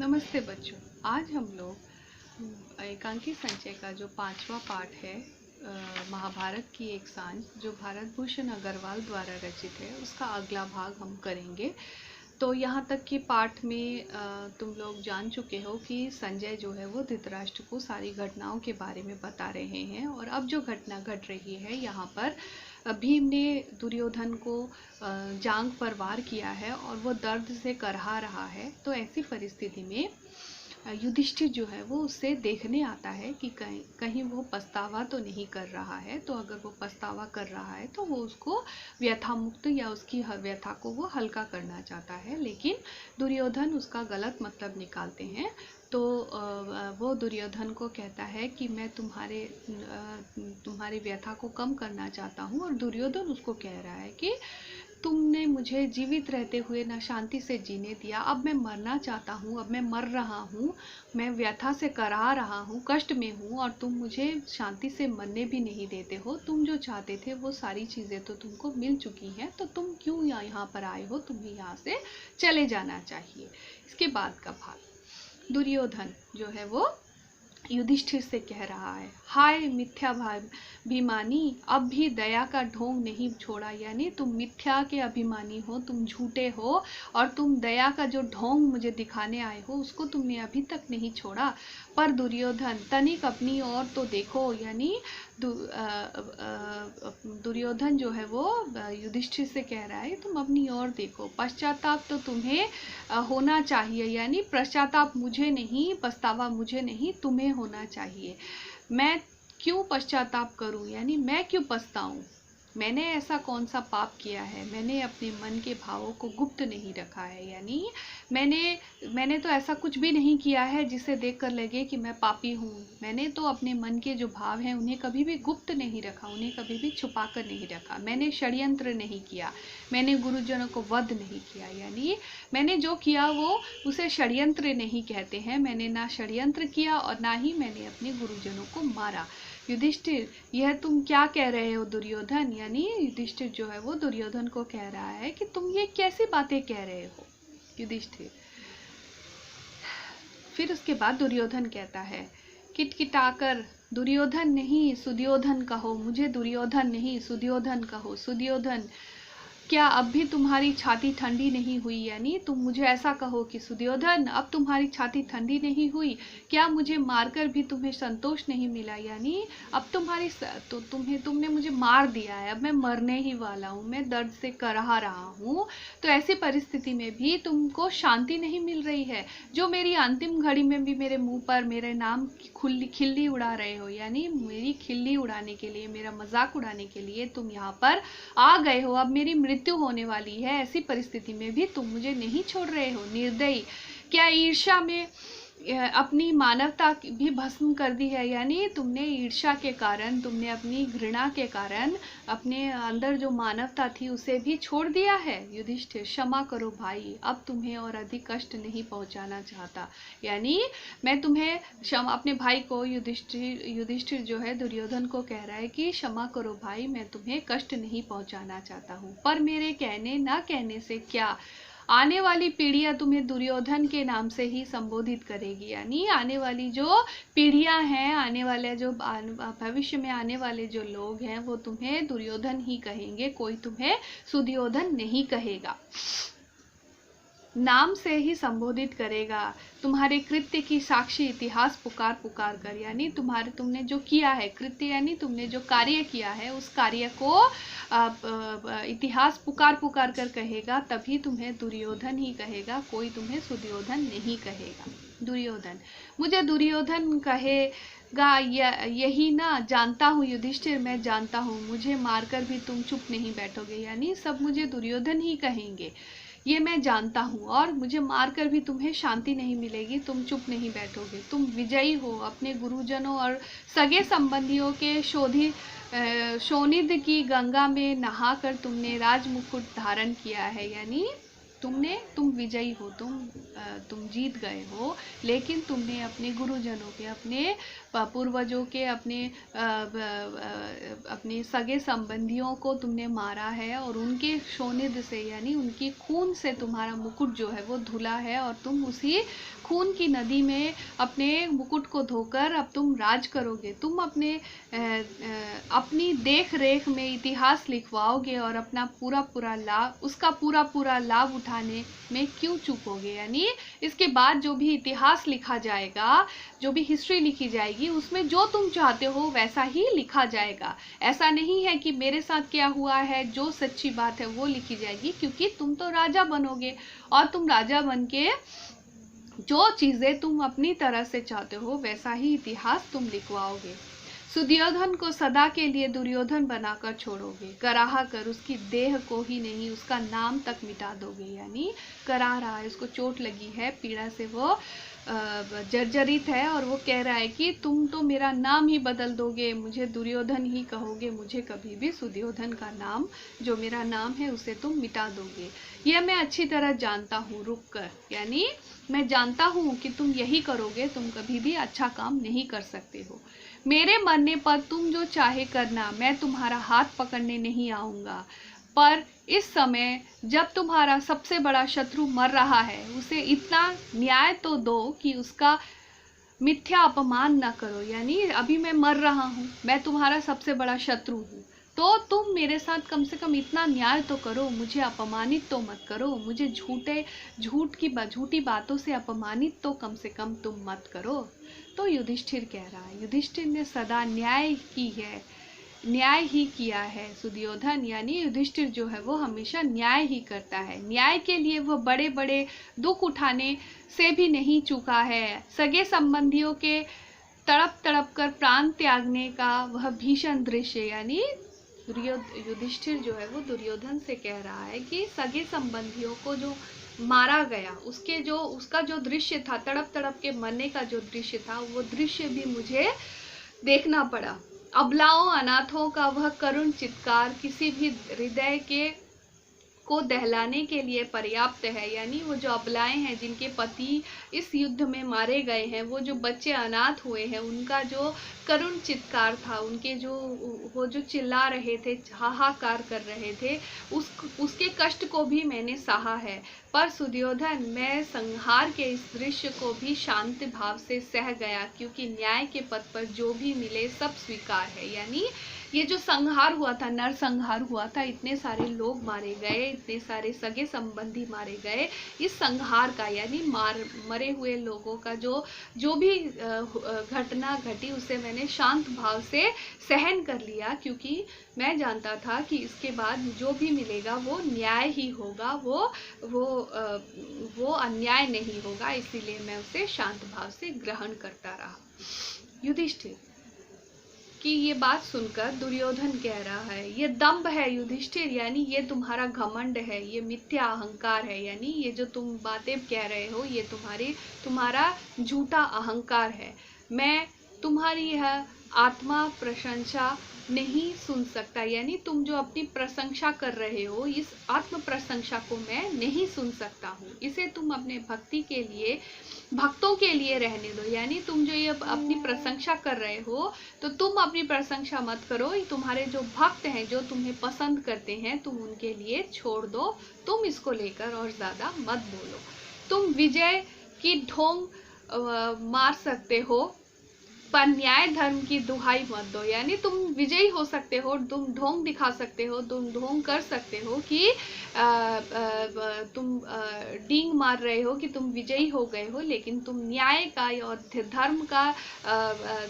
नमस्ते बच्चों। आज हम लोग एकांकी संचय का जो 5वां पाठ है महाभारत की एक सांझ जो भारत भूषण अग्रवाल द्वारा रचित है उसका अगला भाग हम करेंगे। तो यहाँ तक कि पाठ में तुम लोग जान चुके हो कि संजय जो है वो धृतराष्ट्र को सारी घटनाओं के बारे में बता रहे हैं और अब जो घटना घट रही है यहाँ पर भीम ने दुर्योधन को जांघ पर वार किया है और वो दर्द से करहा रहा है। तो ऐसी परिस्थिति में युधिष्ठिर जो है वो उससे देखने आता है कि कहीं वो पछतावा तो नहीं कर रहा है। तो अगर वो पछतावा कर रहा है तो वो उसको व्यथा मुक्त या उसकी व्यथा को वो हल्का करना चाहता है, लेकिन दुर्योधन उसका गलत मतलब निकालते हैं। तो वो दुर्योधन को कहता है कि मैं तुम्हारी व्यथा को कम करना चाहता हूँ, और दुर्योधन उसको कह रहा है कि तुमने मुझे जीवित रहते हुए ना शांति से जीने दिया, अब मैं मरना चाहता हूँ, अब मैं मर रहा हूँ, मैं व्यथा से कराह रहा हूँ, कष्ट में हूँ, और तुम मुझे शांति से मरने भी नहीं देते हो। तुम जो चाहते थे वो सारी चीज़ें तो तुमको मिल चुकी हैं, तो तुम क्यों यहाँ पर आए हो, तुम्हें यहाँ से चले जाना चाहिए। इसके बाद का भाग दुर्योधन जो है वो युधिष्ठिर से कह रहा है, हाय मिथ्याभिमानी, अब भी दया का ढोंग नहीं छोड़ा। यानी तुम मिथ्या के अभिमानी हो, तुम झूठे हो, और तुम दया का जो ढोंग मुझे दिखाने आए हो उसको तुमने अभी तक नहीं छोड़ा। पर दुर्योधन तनिक अपनी ओर तो देखो। यानी दुर्योधन जो है वो युधिष्ठिर से कह रहा है तुम अपनी ओर देखो, पश्चाताप तो तुम्हें होना चाहिए। यानी पश्चाताप मुझे नहीं, पछतावा मुझे नहीं, तुम्हें होना चाहिए। मैं क्यों पश्चाताप करूं, यानी मैं क्यों पछताऊं? मैंने ऐसा कौन सा पाप किया है? मैंने अपने मन के भावों को गुप्त नहीं रखा है। यानी मैंने तो ऐसा कुछ भी नहीं किया है जिसे देखकर लगे कि मैं पापी हूँ। मैंने तो अपने मन के जो भाव हैं उन्हें कभी भी गुप्त नहीं रखा, उन्हें कभी भी छुपा कर नहीं रखा। मैंने षड्यंत्र नहीं किया, मैंने गुरुजनों को वध नहीं किया। यानी मैंने जो किया वो उसे षड्यंत्र नहीं कहते हैं। मैंने ना षड्यंत्र किया और ना ही मैंने अपने गुरुजनों को मारा। युधिष्ठिर, यह तुम क्या कह रहे हो दुर्योधन? यानी युधिष्ठिर जो है वो दुर्योधन को कह रहा है कि तुम ये कैसी बातें कह रहे हो युधिष्ठिर। फिर उसके बाद दुर्योधन कहता है किटकिटाकर, दुर्योधन नहीं सुद्योधन कहो, मुझे दुर्योधन नहीं सुद्योधन कहो। सुद्योधन, क्या अब भी तुम्हारी छाती ठंडी नहीं हुई? यानी तुम मुझे ऐसा कहो कि सुद्योधन अब तुम्हारी छाती ठंडी नहीं हुई, क्या मुझे मारकर भी तुम्हें संतोष नहीं मिला? यानी अब तुमने मुझे मार दिया है, अब मैं मरने ही वाला हूँ, मैं दर्द से कराह रहा हूँ। तो ऐसी परिस्थिति में भी तुमको शांति नहीं मिल रही है, जो मेरी अंतिम घड़ी में भी मेरे मुंह पर मेरे नाम खिल्ली उड़ा रहे हो। यानी मेरी खिल्ली उड़ाने के लिए, मेरा मजाक उड़ाने के लिए तुम यहाँ पर आ गए हो। अब मेरी मृत्यु होने वाली है, ऐसी परिस्थिति में भी तुम मुझे नहीं छोड़ रहे हो। निर्दयी, क्या ईर्ष्या में अपनी मानवता भी भस्म कर दी है? यानी तुमने ईर्ष्या के कारण, तुमने अपनी घृणा के कारण अपने अंदर जो मानवता थी उसे भी छोड़ दिया है। युधिष्ठिर, क्षमा करो भाई, अब तुम्हें और अधिक कष्ट नहीं पहुंचाना चाहता। यानी मैं तुम्हें अपने भाई को युधिष्ठिर जो है दुर्योधन को कह रहा है कि क्षमा करो भाई, मैं तुम्हें कष्ट नहीं पहुंचाना चाहता हूँ, पर मेरे कहने ना कहने से क्या आने वाली पीढ़ियां तुम्हें दुर्योधन के नाम से ही संबोधित करेगी। यानी आने वाली जो पीढ़ियां हैं, आने वाले जो भविष्य में आने वाले जो लोग हैं वो तुम्हें दुर्योधन ही कहेंगे, कोई तुम्हें सुद्योधन नहीं कहेगा, नाम से ही संबोधित करेगा। तुम्हारे कृत्य की साक्षी इतिहास पुकार पुकार कर, यानी तुमने जो किया है कृत्य, यानी तुमने जो कार्य किया है उस कार्य को इतिहास पुकार पुकार कर कहेगा, तभी तुम्हें दुर्योधन ही कहेगा, कोई तुम्हें सुद्योधन नहीं कहेगा। दुर्योधन, मुझे दुर्योधन कहेगा यही ना? जानता हूँ युधिष्ठिर, मैं जानता हूँ, मुझे मारकर भी तुम चुप नहीं बैठोगे। यानी सब मुझे दुर्योधन ही कहेंगे, ये मैं जानता हूँ, और मुझे मारकर भी तुम्हें शांति नहीं मिलेगी, तुम चुप नहीं बैठोगे। तुम विजयी हो, अपने गुरुजनों और सगे संबंधियों के शोनिध की गंगा में नहाकर तुमने राज मुकुट धारण किया है। यानी तुम विजयी हो, तुम जीत गए हो, लेकिन तुमने अपने गुरुजनों के, अपने पूर्वजों के, अपने सगे संबंधियों को तुमने मारा है और उनके शोनिद से यानी उनकी खून से तुम्हारा मुकुट जो है वो धुला है और तुम उसी खून की नदी में अपने मुकुट को धोकर अब तुम राज करोगे। तुम अपनी देख रेख में इतिहास लिखवाओगे और अपना उसका पूरा लाभ उठाने में क्यों चूकोगे। यानी इसके बाद जो भी इतिहास लिखा जाएगा, जो भी हिस्ट्री लिखी जाएगी, उसमें जो तुम चाहते हो वैसा ही लिखा जाएगा। ऐसा नहीं है कि मेरे साथ क्या हुआ है, जो सच्ची बात है वो लिखी जाएगी, क्योंकि तुम तो राजा बनोगे और तुम राजा बन के जो चीजें तुम अपनी तरह से चाहते हो वैसा ही इतिहास तुम लिखवाओगे। सुयोधन को सदा के लिए दुर्योधन बनाकर छोड़ोगे, कराहा कर उसकी देह को ही नहीं उसका नाम तक मिटा दोगे। यानी करा रहा है, उसको चोट लगी है, पीड़ा से वो जर्जरित है और वो कह रहा है कि तुम तो मेरा नाम ही बदल दोगे, मुझे दुर्योधन ही कहोगे, मुझे कभी भी सुयोधन का नाम जो मेरा नाम है उसे तुम मिटा दोगे। यह मैं अच्छी तरह जानता हूँ, रुक कर, यानी मैं जानता हूँ कि तुम यही करोगे, तुम कभी भी अच्छा काम नहीं कर सकते हो। मेरे मरने पर तुम जो चाहे करना, मैं तुम्हारा हाथ पकड़ने नहीं आऊँगा, पर इस समय जब तुम्हारा सबसे बड़ा शत्रु मर रहा है उसे इतना न्याय तो दो कि उसका मिथ्या अपमान न करो। यानी अभी मैं मर रहा हूँ, मैं तुम्हारा सबसे बड़ा शत्रु हूँ, तो तुम मेरे साथ कम से कम इतना न्याय तो करो, मुझे अपमानित तो मत करो, मुझे झूठी बातों से अपमानित तो कम से कम तुम मत करो। तो युधिष्ठिर कह रहा है, युधिष्ठिर ने सदा न्याय ही किया है सुयोधन, यानी युधिष्ठिर जो है वो हमेशा न्याय ही करता है। न्याय के लिए वह बड़े बड़े दुख उठाने से भी नहीं चूका है। सगे संबंधियों के तड़प तड़प कर प्राण त्यागने का वह भीषण दृश्य, यानी युधिष्ठिर जो है वो दुर्योधन से कह रहा है कि सगे संबंधियों को जो मारा गया उसका जो दृश्य था, तड़प तड़प के मरने का जो दृश्य था, वो दृश्य भी मुझे देखना पड़ा। अबलाओं अनाथों का वह करुण चित्कार किसी भी हृदय को दहलाने के लिए पर्याप्त है। यानी वो जो अबलाएं हैं जिनके पति इस युद्ध में मारे गए हैं, वो जो बच्चे अनाथ हुए हैं, उनका जो करुण चित्कार था, वो जो चिल्ला रहे थे, हाहाकार कर रहे थे, उसके कष्ट को भी मैंने सहा है। पर सुयोधन, मैं संहार के इस दृश्य को भी शांति भाव से सह गया, क्योंकि न्याय के पथ पर जो भी मिले सब स्वीकार है। यानी ये जो संहार हुआ था, नरसंहार हुआ था, इतने सारे लोग मारे गए, इतने सारे सगे संबंधी मारे गए, इस संहार का यानी मरे हुए लोगों का जो भी घटना घटी उसे मैंने शांत भाव से सहन कर लिया, क्योंकि मैं जानता था कि इसके बाद जो भी मिलेगा वो न्याय ही होगा, वो अन्याय नहीं होगा, इसीलिए मैं उसे शांत भाव से ग्रहण करता रहा। युधिष्ठिर कि ये बात सुनकर दुर्योधन कह रहा है, ये दंभ है युधिष्ठिर, यानी ये तुम्हारा घमंड है, ये मिथ्या अहंकार है। यानी ये जो तुम बातें कह रहे हो ये तुम्हारा झूठा अहंकार है। मैं तुम्हारी यह आत्मा प्रशंसा नहीं सुन सकता, यानी तुम जो अपनी प्रशंसा कर रहे हो, इस आत्म प्रशंसा को मैं नहीं सुन सकता हूँ। इसे तुम अपने भक्तों के लिए रहने दो। यानी तुम जो ये अपनी प्रशंसा कर रहे हो, तो तुम अपनी प्रशंसा मत करो, तुम्हारे जो भक्त हैं, जो तुम्हें पसंद करते हैं, तुम उनके लिए छोड़ दो, तुम इसको लेकर और ज्यादा मत बोलो। तुम विजय की ढोंग मार सकते हो, पर न्याय धर्म की दुहाई मत दो। यानी तुम विजयी हो सकते हो, तुम ढोंग दिखा सकते हो, तुम ढोंग कर सकते हो कि तुम डींग मार रहे हो कि तुम विजयी हो गए हो, लेकिन तुम न्याय का और धर्म का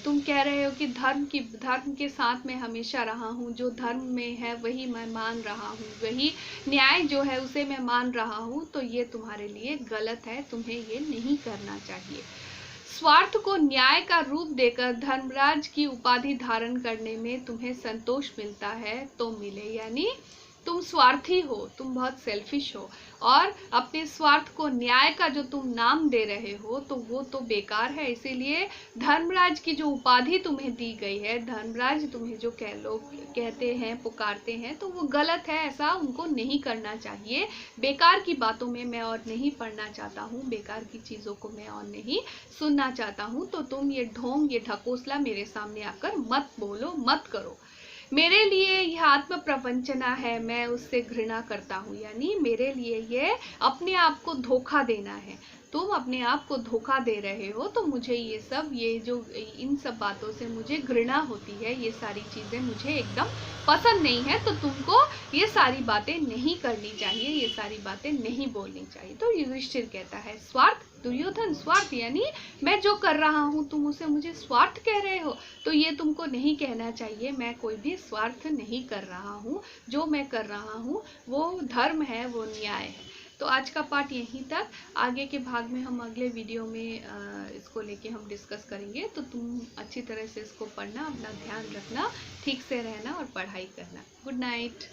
तुम कह रहे हो कि धर्म के साथ मैं हमेशा रहा हूँ, जो धर्म में है वही मैं मान रहा हूँ, वही न्याय जो है उसे मैं मान रहा हूँ, तो ये तुम्हारे लिए गलत है, तुम्हें ये नहीं करना चाहिए। स्वार्थ को न्याय का रूप देकर धर्मराज की उपाधि धारण करने में तुम्हें संतोष मिलता है तो मिले। यानी तुम स्वार्थी हो, तुम बहुत सेल्फिश हो, और अपने स्वार्थ को न्याय का जो तुम नाम दे रहे हो तो वो तो बेकार है। इसीलिए धर्मराज की जो उपाधि तुम्हें दी गई है, धर्मराज तुम्हें जो लोग कहते हैं, पुकारते हैं, तो वो गलत है। ऐसा उनको नहीं करना चाहिए। बेकार की बातों में मैं और नहीं पढ़ना चाहता हूँ, बेकार की चीज़ों को मैं और नहीं सुनना चाहता हूँ। तो तुम ये ढोंग, ये ढकोसला मेरे सामने आकर मत बोलो, मत करो। मेरे लिए यह आत्म प्रवंचना है, मैं उससे घृणा करता हूँ। यानी मेरे लिए ये अपने आप को धोखा देना है। तुम अपने आप को धोखा दे रहे हो, तो मुझे ये जो इन सब बातों से मुझे घृणा होती है। ये सारी चीज़ें मुझे एकदम पसंद नहीं है। तो तुमको ये सारी बातें नहीं करनी चाहिए, ये सारी बातें नहीं बोलनी चाहिए। तो युधिष्ठिर कहता है स्वार्थ, दुर्योधन स्वार्थ, यानी मैं जो कर रहा हूँ तुम उसे मुझे स्वार्थ कह रहे हो। तो ये तुमको नहीं कहना चाहिए। मैं कोई भी स्वार्थ नहीं कर रहा हूँ। जो मैं कर रहा हूँ वो धर्म है, वो न्याय है। तो आज का पार्ट यहीं तक। आगे के भाग में हम अगले वीडियो में इसको लेके हम डिस्कस करेंगे। तो तुम अच्छी तरह से इसको पढ़ना, अपना ध्यान रखना, ठीक से रहना और पढ़ाई करना। Good night.